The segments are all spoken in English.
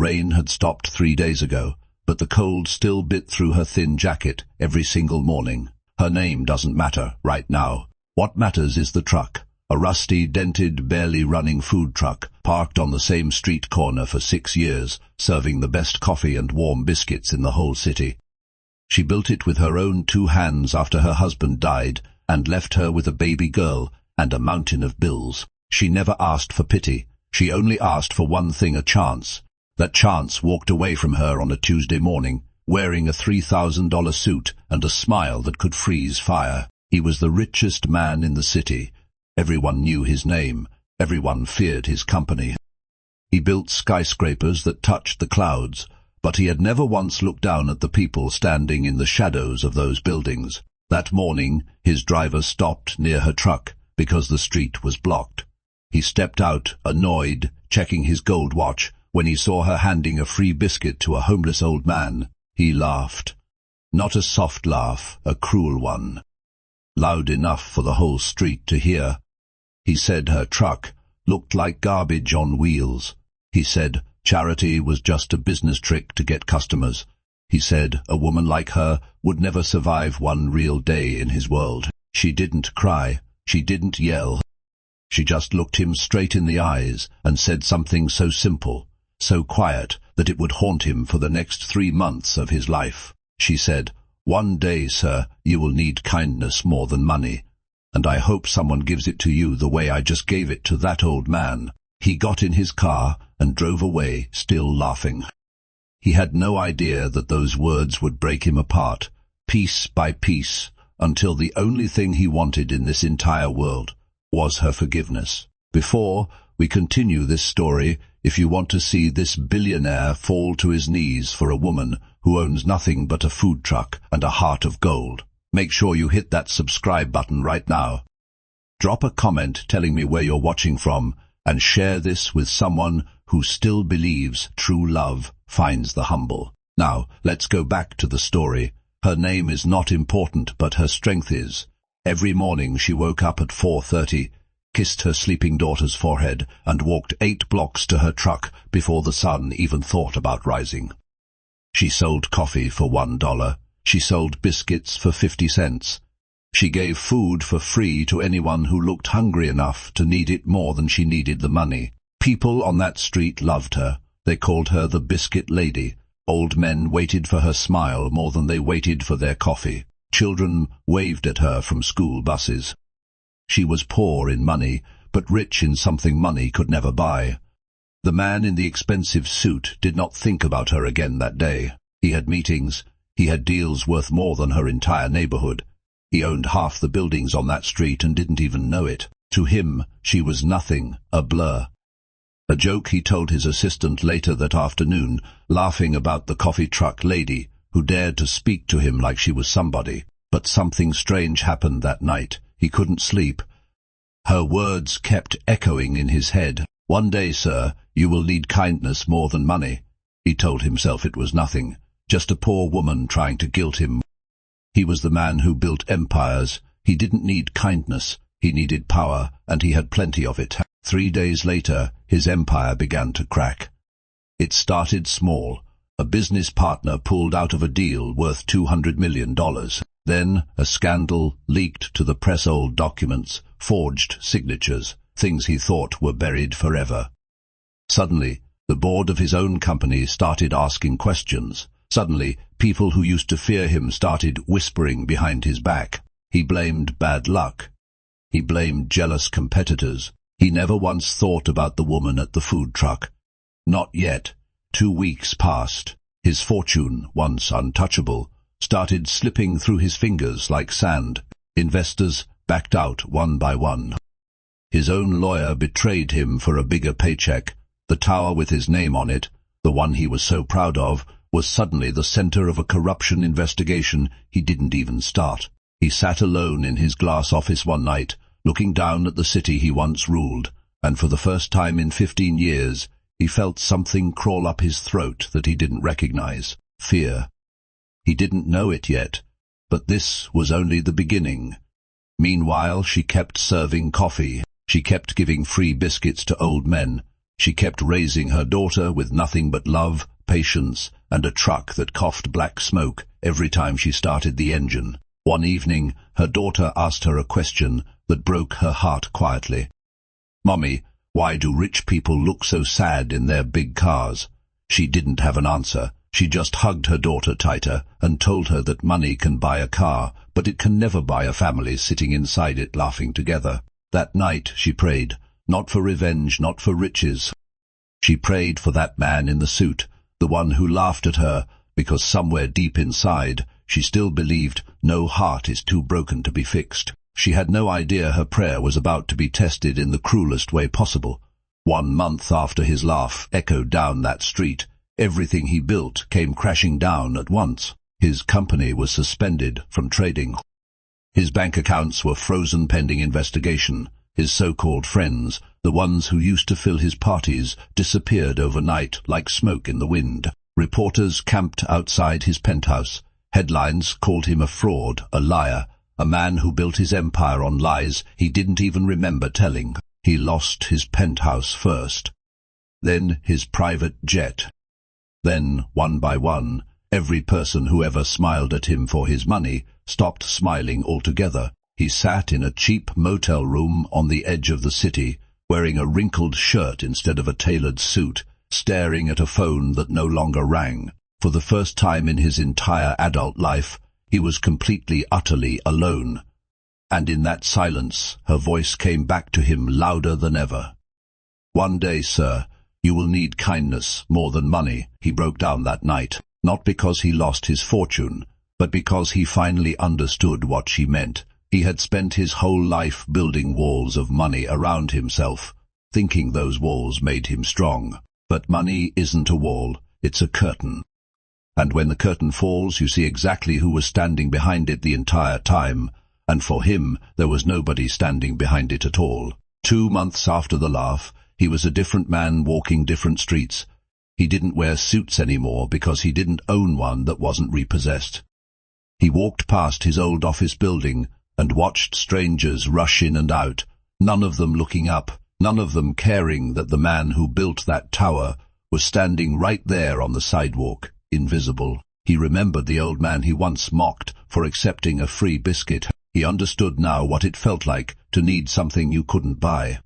rain had stopped 3 days ago, but the cold still bit through her thin jacket every single morning. Her name doesn't matter right now. What matters is the truck. A rusty, dented, barely running food truck, parked on the same street corner for 6 years, serving the best coffee and warm biscuits in the whole city. She built it with her own 2 hands after her husband died, and left her with a baby girl and a mountain of bills. She never asked for pity. She only asked for one thing, a chance. That chance walked away from her on a Tuesday morning, wearing a $3,000 suit and a smile that could freeze fire. He was the richest man in the city. Everyone knew his name. Everyone feared his company. He built skyscrapers that touched the clouds, but he had never once looked down at the people standing in the shadows of those buildings. That morning, his driver stopped near her truck because the street was blocked. He stepped out, annoyed, checking his gold watch, when he saw her handing a free biscuit to a homeless old man. He laughed. Not a soft laugh, a cruel one. Loud enough for the whole street to hear. He said her truck looked like garbage on wheels. He said charity was just a business trick to get customers. He said a woman like her would never survive one real day in his world. She didn't cry. She didn't yell. She just looked him straight in the eyes and said something so simple, so quiet, that it would haunt him for the next 3 months of his life. She said, "One day, sir, you will need kindness more than money, and I hope someone gives it to you the way I just gave it to that old man." He got in his car and drove away, still laughing. He had no idea that those words would break him apart, piece by piece, until the only thing he wanted in this entire world was her forgiveness. Before we continue this story, if you want to see this billionaire fall to his knees for a woman who owns nothing but a food truck and a heart of gold, make sure you hit that subscribe button right now. Drop a comment telling me where you're watching from, and share this with someone who still believes true love finds the humble. Now, let's go back to the story. Her name is not important, but her strength is. Every morning she woke up at 4:30, kissed her sleeping daughter's forehead, and walked 8 blocks to her truck before the sun even thought about rising. She sold coffee for $1. She sold biscuits for 50 cents. She gave food for free to anyone who looked hungry enough to need it more than she needed the money. People on that street loved her. They called her the Biscuit Lady. Old men waited for her smile more than they waited for their coffee. Children waved at her from school buses. She was poor in money, but rich in something money could never buy. The man in the expensive suit did not think about her again that day. He had meetings. He had deals worth more than her entire neighborhood. He owned half the buildings on that street and didn't even know it. To him, she was nothing, a blur. A joke he told his assistant later that afternoon, laughing about the coffee truck lady who dared to speak to him like she was somebody. But something strange happened that night. He couldn't sleep. Her words kept echoing in his head. "One day, sir, you will need kindness more than money." He told himself it was nothing, just a poor woman trying to guilt him. He was the man who built empires. He didn't need kindness. He needed power, and he had plenty of it. 3 days later, his empire began to crack. It started small. A business partner pulled out of a deal worth $200 million. Then a scandal leaked to the press, old documents, forged signatures, things he thought were buried forever. Suddenly, the board of his own company started asking questions. Suddenly, people who used to fear him started whispering behind his back. He blamed bad luck. He blamed jealous competitors. He never once thought about the woman at the food truck. Not yet. 2 weeks passed. His fortune, once untouchable, started slipping through his fingers like sand. Investors backed out one by one. His own lawyer betrayed him for a bigger paycheck. The tower with his name on it, the one he was so proud of, was suddenly the center of a corruption investigation he didn't even start. He sat alone in his glass office one night, looking down at the city he once ruled, and for the first time in 15 years, he felt something crawl up his throat that he didn't recognize. Fear. He didn't know it yet, but this was only the beginning. Meanwhile, she kept serving coffee. She kept giving free biscuits to old men. She kept raising her daughter with nothing but love, patience, and a truck that coughed black smoke every time she started the engine. One evening, her daughter asked her a question that broke her heart quietly. "Mommy, why do rich people look so sad in their big cars?" She didn't have an answer. She just hugged her daughter tighter and told her that money can buy a car, but it can never buy a family sitting inside it laughing together. That night she prayed, not for revenge, not for riches. She prayed for that man in the suit, the one who laughed at her, because somewhere deep inside she still believed no heart is too broken to be fixed. She had no idea her prayer was about to be tested in the cruelest way possible. 1 month after his laugh echoed down that street, everything he built came crashing down at once. His company was suspended from trading. His bank accounts were frozen pending investigation. His so-called friends, the ones who used to fill his parties, disappeared overnight like smoke in the wind. Reporters camped outside his penthouse. Headlines called him a fraud, a liar, a man who built his empire on lies he didn't even remember telling. He lost his penthouse first, then his private jet. Then, one by one, every person who ever smiled at him for his money stopped smiling altogether. He sat in a cheap motel room on the edge of the city, wearing a wrinkled shirt instead of a tailored suit, staring at a phone that no longer rang. For the first time in his entire adult life, he was completely, utterly alone. And in that silence, her voice came back to him louder than ever. "One day, sir, you will need kindness more than money," he broke down that night, not because he lost his fortune, but because he finally understood what she meant. He had spent his whole life building walls of money around himself, thinking those walls made him strong. But money isn't a wall, it's a curtain. And when the curtain falls, you see exactly who was standing behind it the entire time, and for him there was nobody standing behind it at all. 2 months after the laugh, he was a different man walking different streets. He didn't wear suits anymore because he didn't own one that wasn't repossessed. He walked past his old office building and watched strangers rush in and out, none of them looking up, none of them caring that the man who built that tower was standing right there on the sidewalk, invisible. He remembered the old man he once mocked for accepting a free biscuit. He understood now what it felt like to need something you couldn't buy.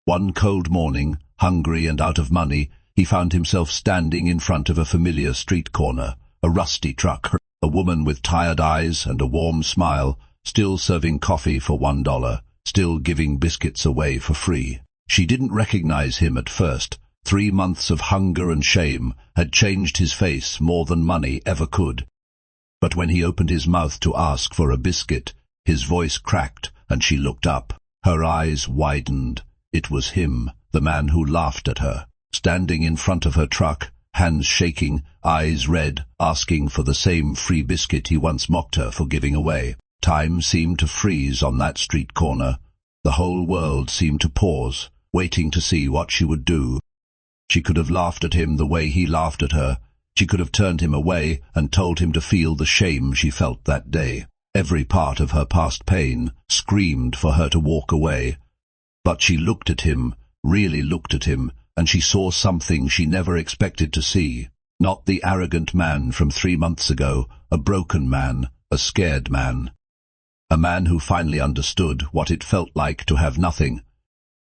One cold morning, hungry and out of money, he found himself standing in front of a familiar street corner, a rusty truck, a woman with tired eyes and a warm smile, still serving coffee for $1, still giving biscuits away for free. She didn't recognize him at first. 3 months of hunger and shame had changed his face more than money ever could. But when he opened his mouth to ask for a biscuit, his voice cracked and she looked up. Her eyes widened. It was him, the man who laughed at her, standing in front of her truck, hands shaking, eyes red, asking for the same free biscuit he once mocked her for giving away. Time seemed to freeze on that street corner. The whole world seemed to pause, waiting to see what she would do. She could have laughed at him the way he laughed at her. She could have turned him away and told him to feel the shame she felt that day. Every part of her past pain screamed for her to walk away. But she looked at him, really looked at him, and she saw something she never expected to see. Not the arrogant man from 3 months ago, a broken man, a scared man. A man who finally understood what it felt like to have nothing.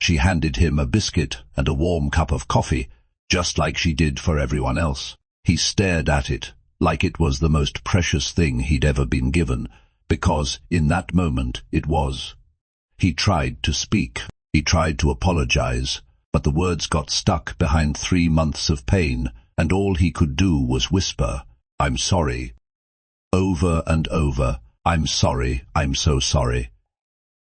She handed him a biscuit and a warm cup of coffee, just like she did for everyone else. He stared at it, like it was the most precious thing he'd ever been given, because in that moment it was. He tried to speak. He tried to apologize, but the words got stuck behind 3 months of pain, and all he could do was whisper, "I'm sorry." Over and over, "I'm sorry, I'm so sorry."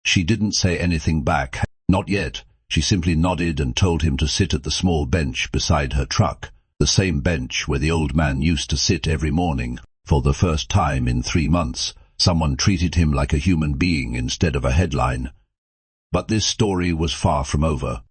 She didn't say anything back. Not yet. She simply nodded and told him to sit at the small bench beside her truck, the same bench where the old man used to sit every morning. For the first time in 3 months, someone treated him like a human being instead of a headline. But this story was far from over.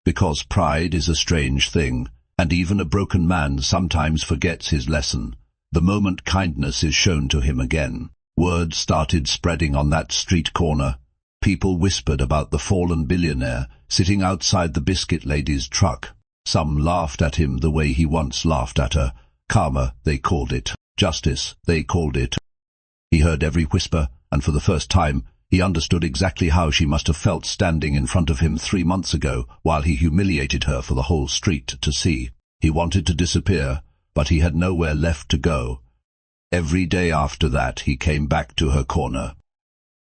Because pride is a strange thing, and even a broken man sometimes forgets his lesson. The moment kindness is shown to him again, word started spreading on that street corner. People whispered about the fallen billionaire sitting outside the biscuit lady's truck. Some laughed at him the way he once laughed at her. Karma, they called it. Justice, they called it. He heard every whisper, and for the first time, he understood exactly how she must have felt standing in front of him 3 months ago, while he humiliated her for the whole street to see. He wanted to disappear, but he had nowhere left to go. Every day after that, he came back to her corner.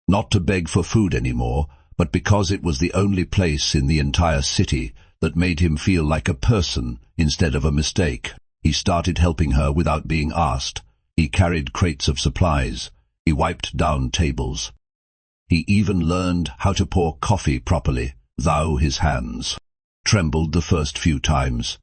Not to beg for food anymore, but because it was the only place in the entire city that made him feel like a person instead of a mistake. He started helping her without being asked. He carried crates of supplies. He wiped down tables. He even learned how to pour coffee properly, though his hands trembled the first few times.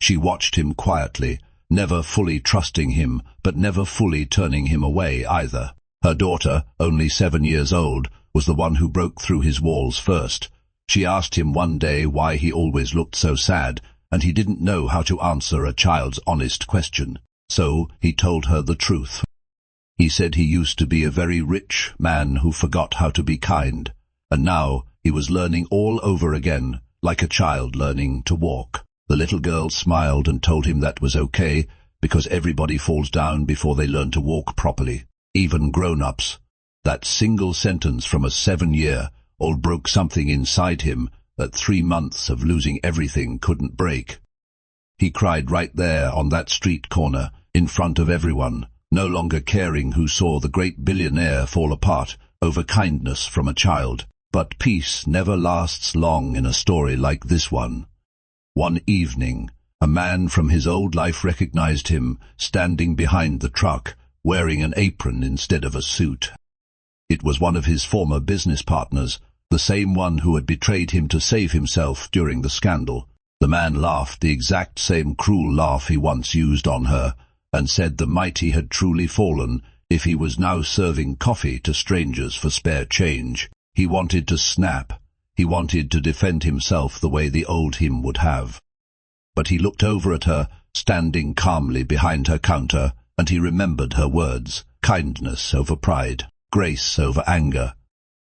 She watched him quietly, never fully trusting him, but never fully turning him away either. Her daughter, only 7 years old, was the one who broke through his walls first. She asked him one day why he always looked so sad, and he didn't know how to answer a child's honest question. So he told her the truth. He said he used to be a very rich man who forgot how to be kind, and now he was learning all over again, like a child learning to walk. The little girl smiled and told him that was okay, because everybody falls down before they learn to walk properly, even grown-ups. That single sentence from a 7-year-old broke something inside him that 3 months of losing everything couldn't break. He cried right there on that street corner, in front of everyone, no longer caring who saw the great billionaire fall apart over kindness from a child. But peace never lasts long in a story like this one. One evening, a man from his old life recognized him standing behind the truck, wearing an apron instead of a suit. It was one of his former business partners, the same one who had betrayed him to save himself during the scandal. The man laughed the exact same cruel laugh he once used on her, and said the mighty had truly fallen if he was now serving coffee to strangers for spare change. He wanted to snap. He wanted to defend himself the way the old him would have. But he looked over at her, standing calmly behind her counter, and he remembered her words: kindness over pride, grace over anger.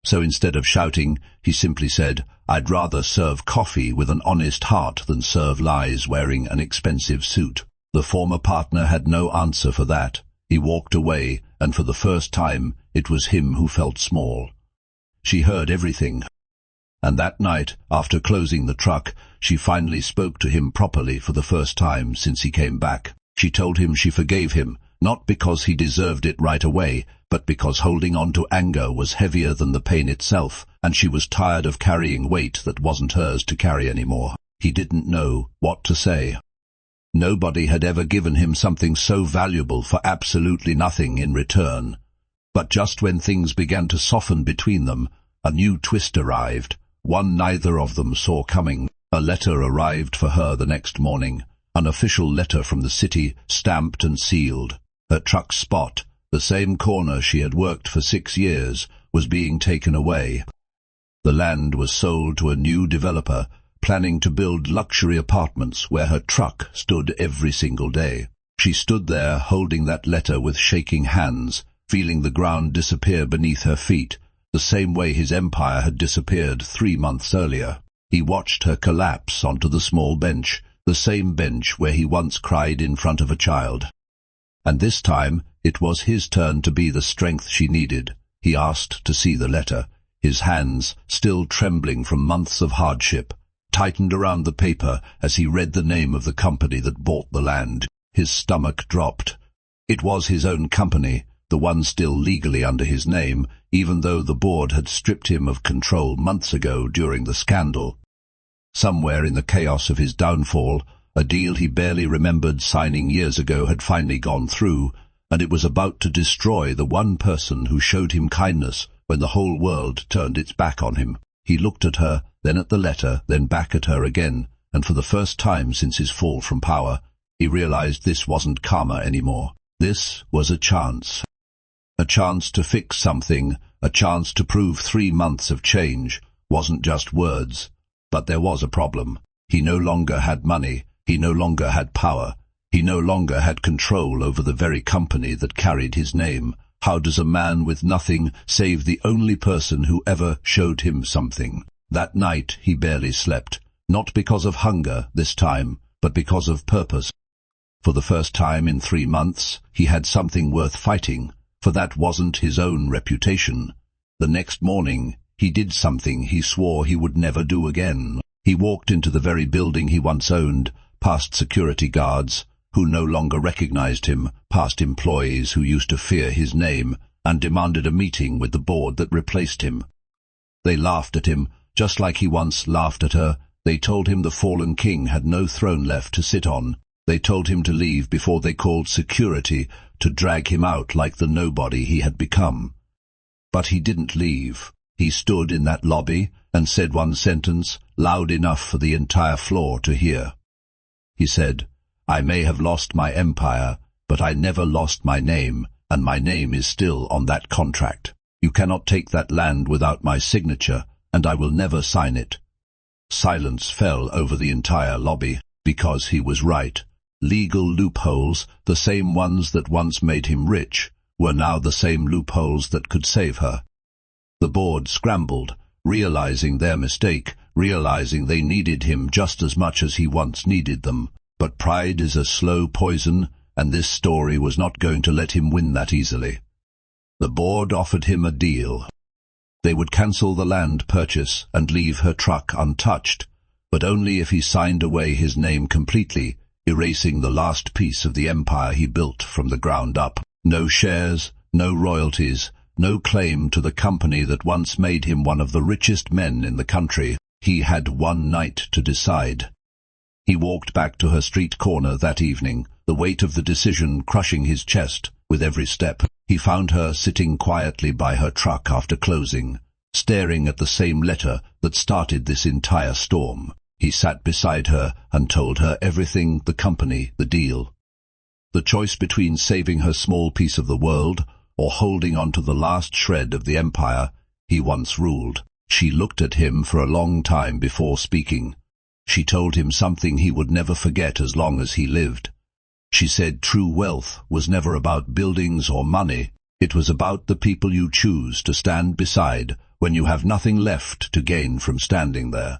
So instead of shouting, he simply said, "I'd rather serve coffee with an honest heart than serve lies wearing an expensive suit." The former partner had no answer for that. He walked away, and for the first time, it was him who felt small. She heard everything. And that night, after closing the truck, she finally spoke to him properly for the first time since he came back. She told him she forgave him, not because he deserved it right away, but because holding on to anger was heavier than the pain itself, and she was tired of carrying weight that wasn't hers to carry anymore. He didn't know what to say. Nobody had ever given him something so valuable for absolutely nothing in return. But just when things began to soften between them, a new twist arrived, one neither of them saw coming. A letter arrived for her the next morning, an official letter from the city, stamped and sealed. Her truck spot, the same corner she had worked for 6 years, was being taken away. The land was sold to a new developer, planning to build luxury apartments where her truck stood every single day. She stood there holding that letter with shaking hands, feeling the ground disappear beneath her feet, the same way his empire had disappeared 3 months earlier. He watched her collapse onto the small bench, the same bench where he once cried in front of a child. And this time, it was his turn to be the strength she needed. He asked to see the letter. His hands, still trembling from months of hardship, tightened around the paper as he read the name of the company that bought the land. His stomach dropped. It was his own company, the one still legally under his name, even though the board had stripped him of control months ago during the scandal. Somewhere in the chaos of his downfall, a deal he barely remembered signing years ago had finally gone through, and it was about to destroy the one person who showed him kindness when the whole world turned its back on him. He looked at her, then at the letter, then back at her again, and for the first time since his fall from power, he realized this wasn't karma anymore. This was a chance. A chance to fix something, a chance to prove 3 months of change wasn't just words. But there was a problem. He no longer had money, he no longer had power, he no longer had control over the very company that carried his name. How does a man with nothing save the only person who ever showed him something? That night he barely slept, not because of hunger this time, but because of purpose. For the first time in 3 months, he had something worth fighting, for that wasn't his own reputation. The next morning, he did something he swore he would never do again. He walked into the very building he once owned, past security guards, who no longer recognized him, past employees who used to fear his name, and demanded a meeting with the board that replaced him. They laughed at him, just like he once laughed at her. They told him the fallen king had no throne left to sit on. They told him to leave before they called security to drag him out like the nobody he had become. But he didn't leave. He stood in that lobby and said one sentence, loud enough for the entire floor to hear. He said, "I may have lost my empire, but I never lost my name, and my name is still on that contract. You cannot take that land without my signature, and I will never sign it." Silence fell over the entire lobby, because he was right. Legal loopholes, the same ones that once made him rich, were now the same loopholes that could save her. The board scrambled, realizing their mistake, realizing they needed him just as much as he once needed them. But pride is a slow poison, and this story was not going to let him win that easily. The board offered him a deal. They would cancel the land purchase and leave her truck untouched, but only if he signed away his name completely, erasing the last piece of the empire he built from the ground up. No shares, no royalties, no claim to the company that once made him one of the richest men in the country. He had one night to decide. He walked back to her street corner that evening, the weight of the decision crushing his chest with every step. He found her sitting quietly by her truck after closing, staring at the same letter that started this entire storm. He sat beside her and told her everything, the company, the deal. The choice between saving her small piece of the world or holding on to the last shred of the empire he once ruled. She looked at him for a long time before speaking. She told him something he would never forget as long as he lived. She said true wealth was never about buildings or money. It was about the people you choose to stand beside when you have nothing left to gain from standing there.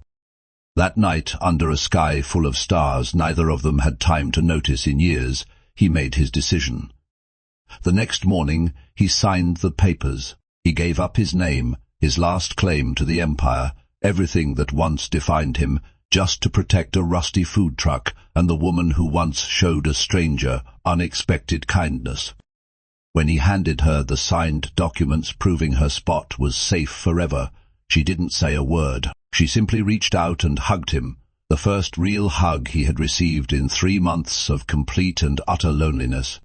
That night, under a sky full of stars neither of them had time to notice in years, he made his decision. The next morning, he signed the papers. He gave up his name, his last claim to the empire, everything that once defined him, just to protect a rusty food truck and the woman who once showed a stranger unexpected kindness. When he handed her the signed documents proving her spot was safe forever, she didn't say a word. She simply reached out and hugged him, the first real hug he had received in 3 months of complete and utter loneliness.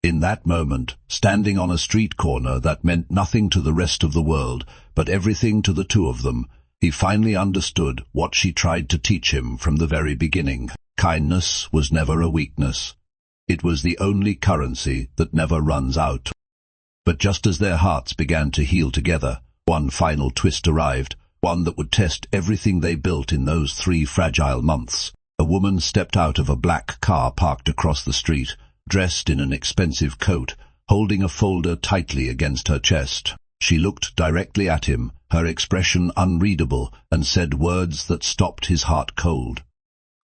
In that moment, standing on a street corner that meant nothing to the rest of the world, but everything to the two of them, he finally understood what she tried to teach him from the very beginning. Kindness was never a weakness. It was the only currency that never runs out. But just as their hearts began to heal together, one final twist arrived, one that would test everything they built in those 3 fragile months. A woman stepped out of a black car parked across the street, dressed in an expensive coat, holding a folder tightly against her chest. She looked directly at him, her expression unreadable, and said words that stopped his heart cold.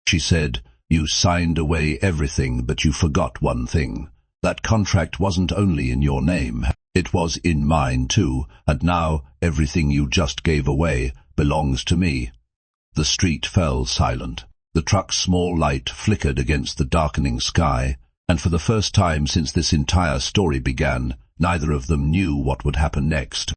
She said, "You signed away everything, but you forgot one thing. That contract wasn't only in your name, it was in mine too, and now everything you just gave away belongs to me." The street fell silent. The truck's small light flickered against the darkening sky, and for the first time since this entire story began, neither of them knew what would happen next.